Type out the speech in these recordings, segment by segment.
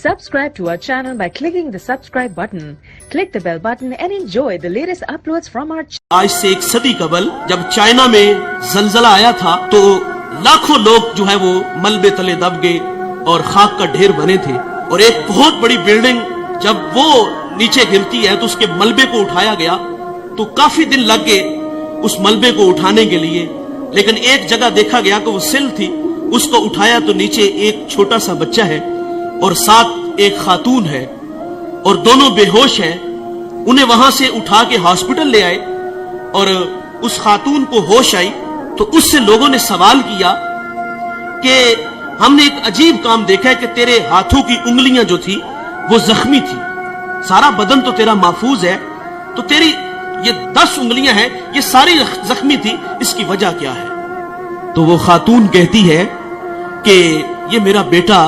Subscribe to our channel by clicking the subscribe button. Click the bell button and enjoy the latest uploads from our channel. आज से एक सदी कबल जब China में जलजला आया था तो लाखों लोग जो है वो मलबे तले दब गए और खाक का ढेर बने थे, और एक बहुत बड़ी बिल्डिंग जब वो नीचे गिरती है तो उसके मलबे को उठाया गया तो काफी दिन लग गए उस मलबे को उठाने के लिए। लेकिन एक जगह देखा गया कि वो सिल थी, उसको उठाया तो नीचे एक छोटा सा बच्चा है और साथ एक खातून है और दोनों बेहोश हैं। उन्हें वहां से उठा के हॉस्पिटल ले आए और उस खातून को होश आई तो उससे लोगों ने सवाल किया कि हमने एक अजीब काम देखा है कि तेरे हाथों की उंगलियां जो थी वो जख्मी थी, सारा बदन तो तेरा महफूज है, तो तेरी ये 10 उंगलियां हैं ये सारी जख्मी थी, इसकी वजह क्या है? तो वो खातून कहती है कि ये मेरा बेटा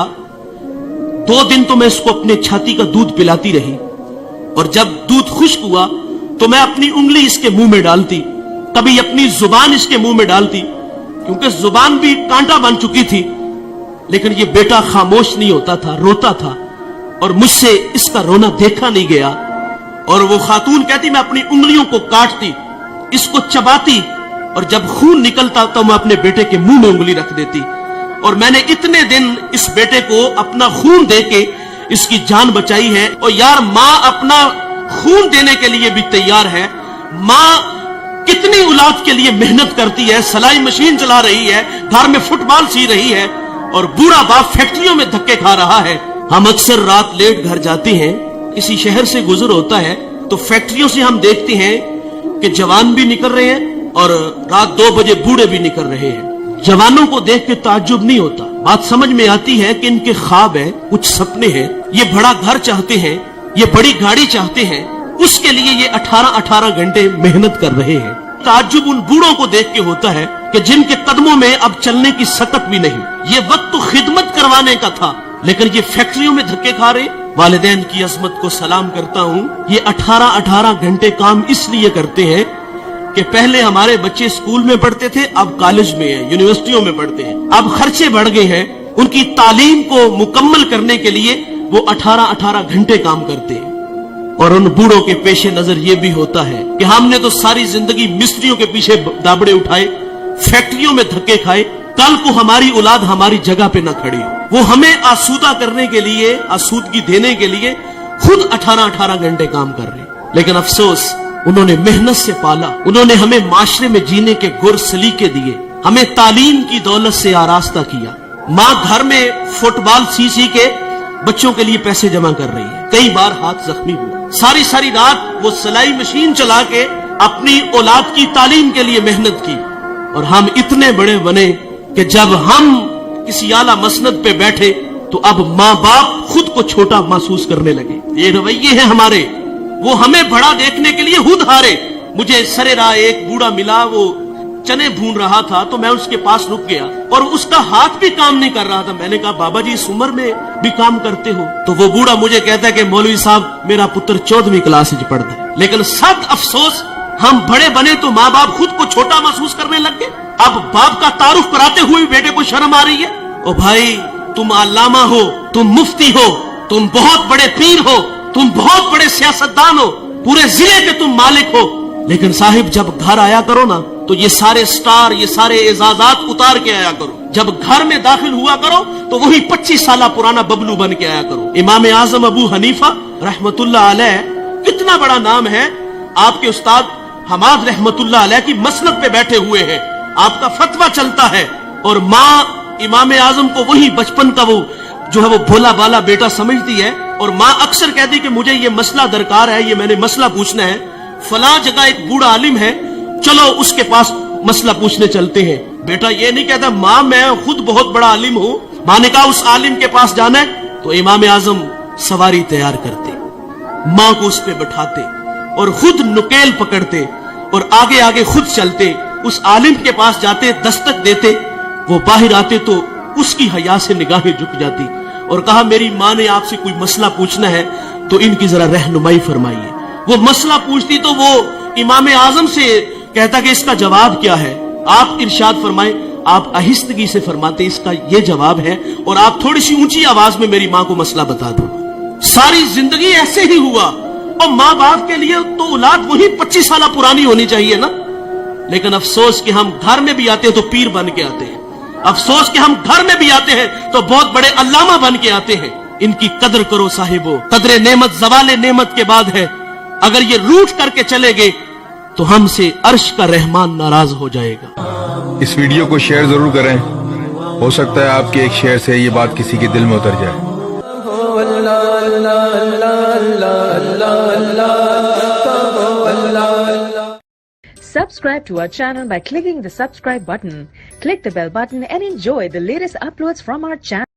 2 दिन तो मैं इसको अपने छाती का दूध पिलाती रही और जब दूध खुश्क हुआ तो मैं अपनी उंगली इसके मुंह में डालती, कभी अपनी जुबान इसके मुंह में डालती क्योंकि जुबान भी कांटा बन चुकी थी, लेकिन ये बेटा खामोश नहीं होता था, रोता था और मुझसे इसका रोना देखा नहीं गया। और वो खातून कहती मैं अपनी उंगलियों को काटती, इसको चबाती और जब खून निकलता तो मैं अपने बेटे के मुंह में उंगली रख देती, और मैंने इतने दिन इस बेटे को अपना खून देके इसकी जान बचाई है। और यार माँ अपना खून देने के लिए भी तैयार है, माँ कितनी औलाद के लिए मेहनत करती है, सिलाई मशीन चला रही है, घर में फुटबॉल सी रही है और बूढ़ा बाप फैक्ट्रियों में धक्के खा रहा है। हम अक्सर रात लेट घर जाते हैं, किसी शहर से गुजर होता है तो फैक्ट्रियों से हम देखते हैं कि जवान भी निकल रहे हैं और रात 2 बजे बूढ़े भी निकल रहे हैं। जवानों को देख के ताज्जुब नहीं होता, बात समझ में आती है कि इनके ख्वाब है, कुछ सपने हैं, ये बड़ा घर चाहते हैं, ये बड़ी गाड़ी चाहते हैं, उसके लिए ये 18-18 घंटे मेहनत कर रहे हैं। ताज्जुब उन बूढ़ों को देख के होता है कि जिनके कदमों में अब चलने की सकत भी नहीं। ये वक्त तो खिदमत करवाने का था, लेकिन ये फैक्ट्रियों में धक्के खा रहे। वालिदैन की अजमत को सलाम करता हूँ, ये 18-18 घंटे काम इसलिए करते हैं कि पहले हमारे बच्चे स्कूल में पढ़ते थे, अब कॉलेज में है, यूनिवर्सिटियों में पढ़ते हैं, अब खर्चे बढ़ गए हैं, उनकी तालीम को मुकम्मल करने के लिए वो 18-18 घंटे काम करते हैं। और उन बूढ़ों के पेशे नजर ये भी होता है कि हमने तो सारी जिंदगी मिस्त्रियों के पीछे दाबड़े उठाए, फैक्ट्रियों में धक्के खाए, कल को हमारी औलाद हमारी जगह पे न खड़ी हो। वो हमें आसूदा करने के लिए, आसूदगी देने के लिए खुद 18-18 घंटे काम कर रहे हैं। लेकिन अफसोस उन्होंने मेहनत से पाला, उन्होंने हमें माशरे में जीने के गुर सलीके दिए, हमें तालीम की दौलत से आरास्ता किया। माँ घर में फुटबॉल सी के बच्चों के लिए पैसे जमा कर रही है, कई बार हाथ जख्मी हुआ, सारी सारी रात वो सिलाई मशीन चला के अपनी औलाद की तालीम के लिए मेहनत की। और हम इतने बड़े बने कि जब हम किसी आला मसनद पे बैठे तो अब माँ बाप खुद को छोटा महसूस करने लगे। ये रवैये हैं हमारे, वो हमें बड़ा देखने के लिए खुद हारे। मुझे सरे राह एक बूढ़ा मिला, वो चने भून रहा था तो मैं उसके पास रुक गया और उसका हाथ भी काम नहीं कर रहा था। मैंने कहा बाबा जी इस उम्र में भी काम करते हो? तो वो बूढ़ा मुझे कहता है कि मौलवी साहब मेरा पुत्र 14वीं क्लास में पढ़ता है। लेकिन सद अफसोस हम बड़े बने तो माँ बाप खुद को छोटा महसूस करने लग गए। अब बाप का तारुफ कराते हुए बेटे को शर्म आ रही है। ओ भाई तुम अल्लामा हो, तुम मुफ्ती हो, तुम बहुत बड़े पीर हो, तुम बहुत बड़े सियासतदान हो, पूरे जिले के तुम मालिक हो, लेकिन साहिब जब घर आया करो ना तो ये सारे स्टार, ये सारे एजाजात उतार के आया करो। जब घर में दाखिल हुआ करो तो वही 25 साल पुराना बबलू बन के आया करो। इमाम आजम अबू हनीफा रहमतुल्लाह अलैह, कितना बड़ा नाम है, आपके उस्ताद हमाद रहमतुल्लाह अलैह की मसनद पे बैठे हुए हैं, आपका फतवा चलता है और माँ इमाम आजम को वही बचपन का वो जो है वो भोला बाला बेटा समझती है। और माँ अक्सर कहती कि मुझे ये मसला दरकार है, ये मैंने मसला पूछना है, फला जगह एक बूढ़ा आलिम है, चलो उसके पास मसला पूछने चलते हैं। बेटा ये नहीं कहता माँ मैं खुद बहुत बड़ा आलिम हूँ। माँ ने कहा उस आलिम के पास जाना है तो इमाम आजम सवारी तैयार करते, माँ को उस पे बैठाते और खुद नुकेल पकड़ते और आगे आगे खुद चलते, उस आलिम के पास जाते, दस्तक देते, वो बाहर आते तो उसकी हया से निगाहें झुक जाती और कहा मेरी माँ ने आपसे कोई मसला पूछना है तो इनकी जरा रहनुमाई फरमाइए। वो मसला पूछती तो वो इमाम आजम से कहता कि इसका जवाब क्या है, आप इरशाद फरमाएं। आप आहिस्तगी से फरमाते इसका ये जवाब है, और आप थोड़ी सी ऊंची आवाज में मेरी मां को मसला बता दो। सारी जिंदगी ऐसे ही हुआ, और माँ बाप के लिए तो औलाद वही 25 साल पुरानी होनी चाहिए ना। लेकिन अफसोस कि हम घर में भी आते हैं तो पीर बन के आते हैं, अफसोस कि हम घर में भी आते हैं तो बहुत बड़े अल्लामा बन के आते हैं। इनकी कदर करो साहिबो, कदरे नेमत जवाले नेमत के बाद है। अगर ये रूठ करके चले गए तो हमसे अर्श का रहमान नाराज हो जाएगा। इस वीडियो को शेयर जरूर करें, हो सकता है आपके एक शेयर से ये बात किसी के दिल में उतर जाए। Subscribe to our channel by clicking the subscribe button. Click the bell button and enjoy the latest uploads from our channel.